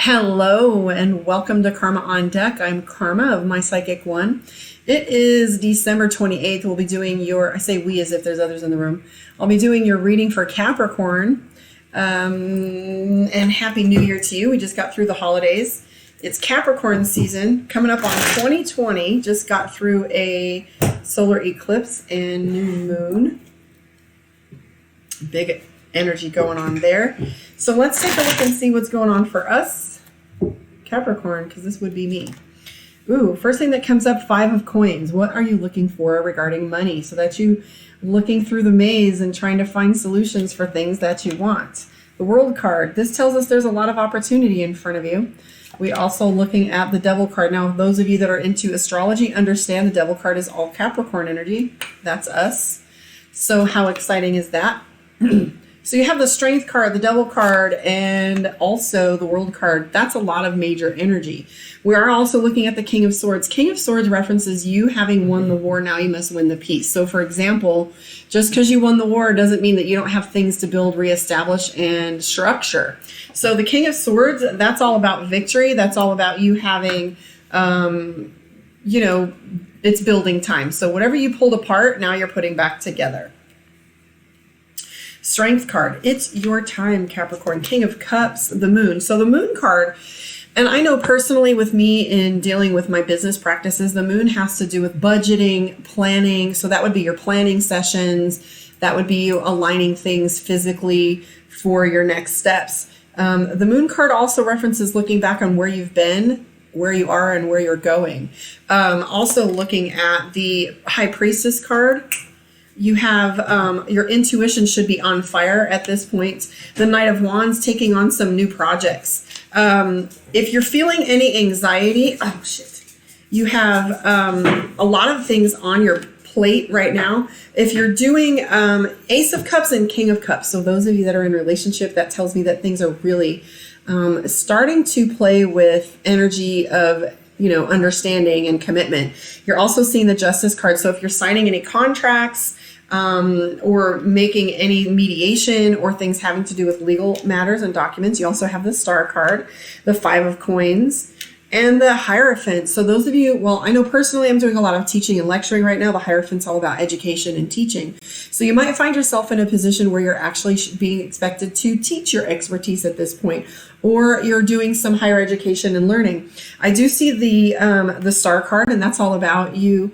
Hello and welcome to Karma on Deck. I'm Karma of My Psychic One. It is December 28th. We'll be doing I say we as if there's others in the room. I'll be doing your reading for Capricorn. And Happy New Year to you. We just got through the holidays. It's Capricorn season coming up on 2020. Just got through a solar eclipse and new moon. Big energy going on there. So let's take a look and see what's going on for us, Capricorn, because this would be me. Ooh, first thing that comes up, 5 of coins. What are you looking for regarding money? So that's you looking through the maze and trying to find solutions for things that you want. The World card. This tells us there's a lot of opportunity in front of you. We also looking at the Devil card. Now, those of you that are into astrology understand the Devil card is all Capricorn energy. That's us. So how exciting is that? So you have the Strength card, the Devil card, and also the World card. That's a lot of major energy. We are also looking at the King of Swords. King of Swords references you having won the war, now you must win the peace. So for example, just because you won the war doesn't mean that you don't have things to build, reestablish, and structure. So the King of Swords, that's all about victory. That's all about you having, it's building time. So whatever you pulled apart, now you're putting back together. Strength card. It's your time, Capricorn. King of Cups, the Moon. So the Moon card, and I know personally with me in dealing with my business practices, the Moon has to do with budgeting, planning. So that would be your planning sessions. That would be you aligning things physically for your next steps. The Moon card also references looking back on where you've been, where you are, and where you're going. Also looking at the High Priestess card. You have your intuition should be on fire at this point. The Knight of Wands taking on some new projects. If you're feeling any anxiety, you have a lot of things on your plate right now. If you're doing Ace of Cups and King of Cups, so those of you that are in a relationship, that tells me that things are really starting to play with energy of understanding and commitment. You're also seeing the Justice card. So if you're signing any contracts or making any mediation or things having to do with legal matters and documents, you also have the Star card, the 5 of coins, and the Hierophant. So those of you, well, I know personally I'm doing a lot of teaching and lecturing right now. The Hierophant's all about education and teaching. So you might find yourself in a position where you're actually being expected to teach your expertise at this point, or you're doing some higher education and learning. I do see the Star card, and that's all about you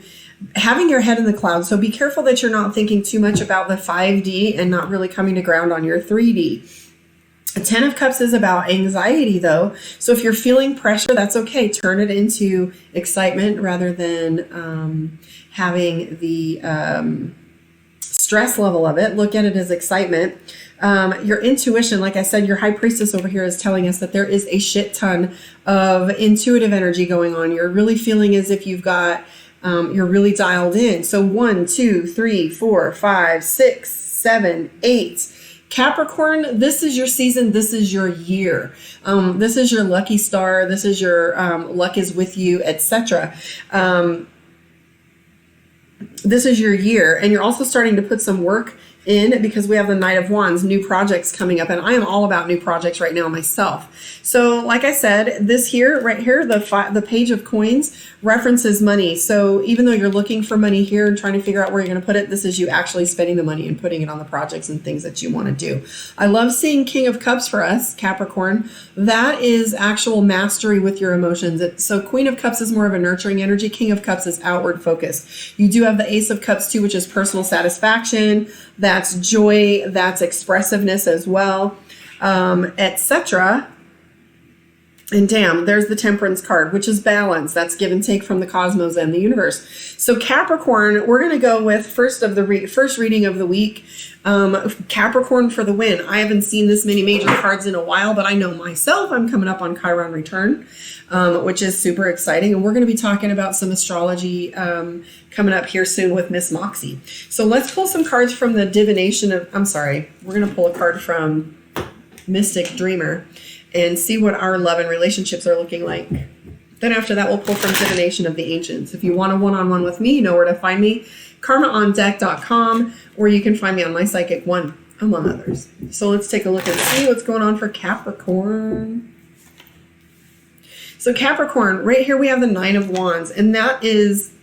having your head in the clouds. So be careful that you're not thinking too much about the 5D and not really coming to ground on your 3D. The 10 of Cups is about anxiety, though. So if you're feeling pressure, that's okay. Turn it into excitement rather than having the stress level of it. Look at it as excitement. Your intuition, like I said, your High Priestess over here is telling us that there is a shit ton of intuitive energy going on. You're really feeling as if you've got, you're really dialed in. So 1, 2, 3, 4, 5, 6, 7, 8. Capricorn, this is your season. This is your year. This is your lucky star. This is your luck is with you, etc. This is your year. And you're also starting to put some work in because we have the Knight of Wands, new projects coming up. And I am all about new projects right now myself. So like I said, this here, right here, the Page of Coins references money. So even though you're looking for money here and trying to figure out where you're going to put it, this is you actually spending the money and putting it on the projects and things that you want to do. I love seeing King of Cups for us, Capricorn. That is actual mastery with your emotions. So Queen of Cups is more of a nurturing energy. King of Cups is outward focus. You do have the Ace of Cups too, which is personal satisfaction. That's joy. That's expressiveness as well, etc. And damn, there's the Temperance card, which is balance. That's give and take from the cosmos and the universe. So Capricorn, we're going to go with first reading of the week. Capricorn for the win. I haven't seen this many major cards in a while, but I know myself I'm coming up on Chiron return, which is super exciting. And we're going to be talking about some astrology coming up here soon with Miss Moxie. So let's pull some cards from the divination of, we're going to pull a card from Mystic Dreamer and see what our love and relationships are looking like. Then after that, we'll pull from Divination of the Ancients. If you want a one-on-one with me, you know where to find me, karmaondeck.com, or you can find me on My Psychic One, among others. So let's take a look and see what's going on for Capricorn. So Capricorn, right here we have the Nine of Wands, and that is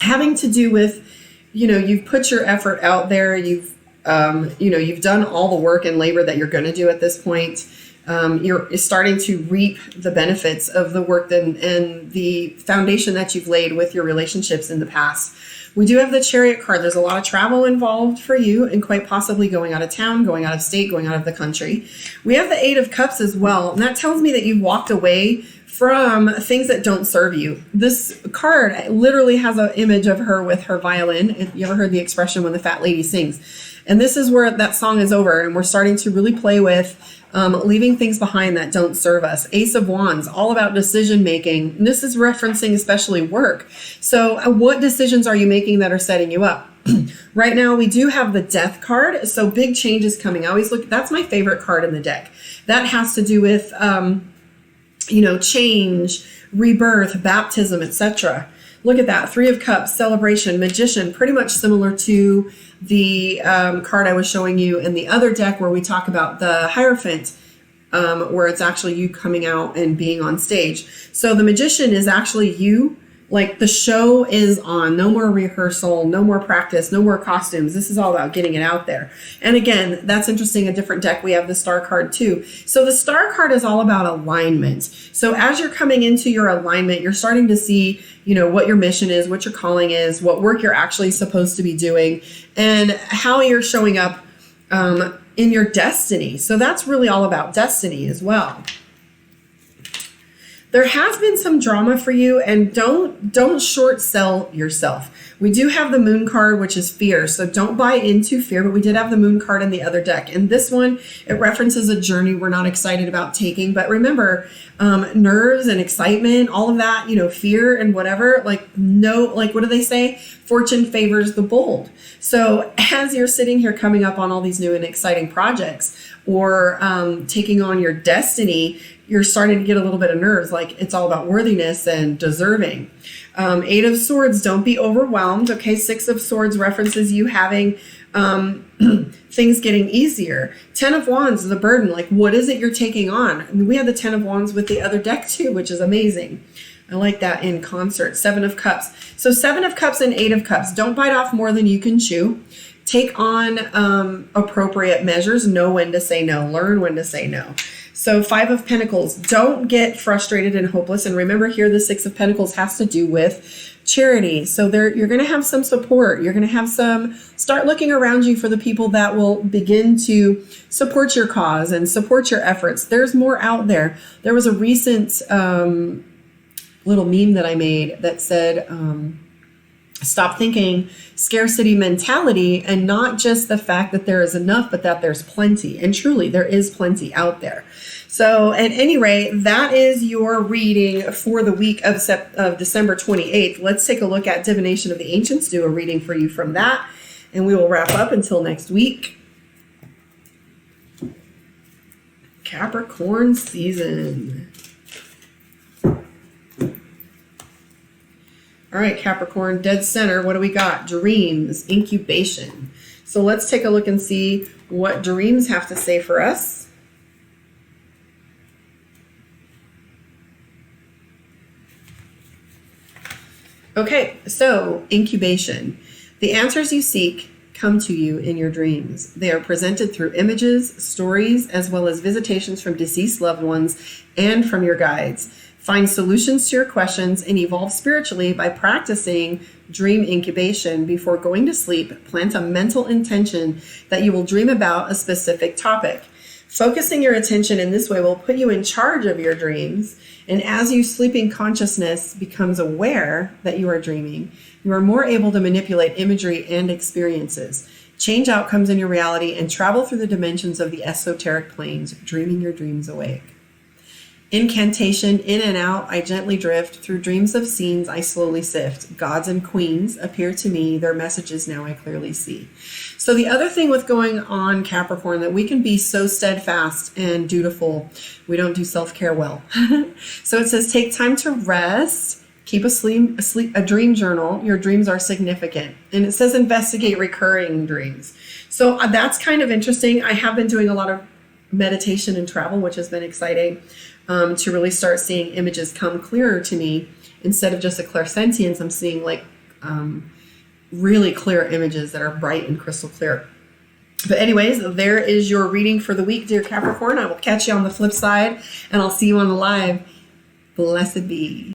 having to do with, you've put your effort out there. You've done all the work and labor that you're going to do at this point. You're starting to reap the benefits of the work and the foundation that you've laid with your relationships in the past. We do have the Chariot card. There's a lot of travel involved for you, and quite possibly going out of town, going out of state, going out of the country. We have the Eight of Cups as well, and that tells me that you've walked away from things that don't serve you. This card literally has an image of her with her violin. You ever heard the expression when the fat lady sings? And this is where that song is over, and we're starting to really play with leaving things behind that don't serve us. Ace of Wands, all about decision making. And this is referencing especially work. So what decisions are you making that are setting you up? Right now, we do have the Death card. So big changes coming. I always look, that's my favorite card in the deck. That has to do with, change, rebirth, baptism, etc. Look at that. Three of Cups, celebration, magician, pretty much similar to the card I was showing you in the other deck where we talk about the Hierophant, where it's actually you coming out and being on stage. So the magician is actually you. Like the show is on. No more rehearsal, no more practice, no more costumes. This is all about getting it out there. And again, that's interesting. A different deck, we have the Star card too. So the Star card is all about alignment. So as you're coming into your alignment, you're starting to see, what your mission is, what your calling is, what work you're actually supposed to be doing, and how you're showing up in your destiny. So that's really all about destiny as well. There has been some drama for you, and don't short sell yourself. We do have the Moon card, which is fear. So don't buy into fear, but we did have the Moon card in the other deck. And this one, it references a journey we're not excited about taking. But remember, nerves and excitement, all of that, fear and whatever, what do they say? Fortune favors the bold. So as you're sitting here coming up on all these new and exciting projects, or taking on your destiny, you're starting to get a little bit of nerves, like it's all about worthiness and deserving. Eight of Swords, don't be overwhelmed. Okay, Six of Swords references you having things getting easier. Ten of Wands, the burden, like what is it you're taking on? I mean, we had the Ten of Wands with the other deck too, which is amazing. I like that in concert. Seven of Cups. So Seven of Cups and Eight of Cups, don't bite off more than you can chew. Take on appropriate measures, know when to say no, learn when to say no. So Five of Pentacles, don't get frustrated and hopeless. And remember here, the Six of Pentacles has to do with charity. So you're going to have some support. You're going to have start looking around you for the people that will begin to support your cause and support your efforts. There's more out there. There was a recent little meme that I made that said, stop thinking scarcity mentality, and not just the fact that there is enough, but that there's plenty. And truly, there is plenty out there. So at any rate, that is your reading for the week of December 28th. Let's take a look at Divination of the Ancients, do a reading for you from that, and we will wrap up until next week. Capricorn season. All right, Capricorn, dead center. What do we got? Dreams, incubation. So let's take a look and see what dreams have to say for us. Okay, so incubation. The answers you seek come to you in your dreams. They are presented through images, stories, as well as visitations from deceased loved ones and from your guides. Find solutions to your questions and evolve spiritually by practicing dream incubation. Before going to sleep, plant a mental intention that you will dream about a specific topic. Focusing your attention in this way will put you in charge of your dreams. And as your sleeping consciousness becomes aware that you are dreaming, you are more able to manipulate imagery and experiences, change outcomes in your reality, and travel through the dimensions of the esoteric planes, dreaming your dreams awake. Incantation, in and out, I gently drift. Through dreams of scenes, I slowly sift. Gods and queens appear to me. Their messages now I clearly see. So the other thing with going on, Capricorn, that we can be so steadfast and dutiful, we don't do self-care well. So it says, take time to rest. Keep a dream journal. Your dreams are significant. And it says investigate recurring dreams. So that's kind of interesting. I have been doing a lot of meditation and travel, which has been exciting, to really start seeing images come clearer to me. Instead of just a clairsentience, I'm seeing like really clear images that are bright and crystal clear. But anyways, there is your reading for the week, dear Capricorn. I will catch you on the flip side, and I'll see you on the live. Blessed be.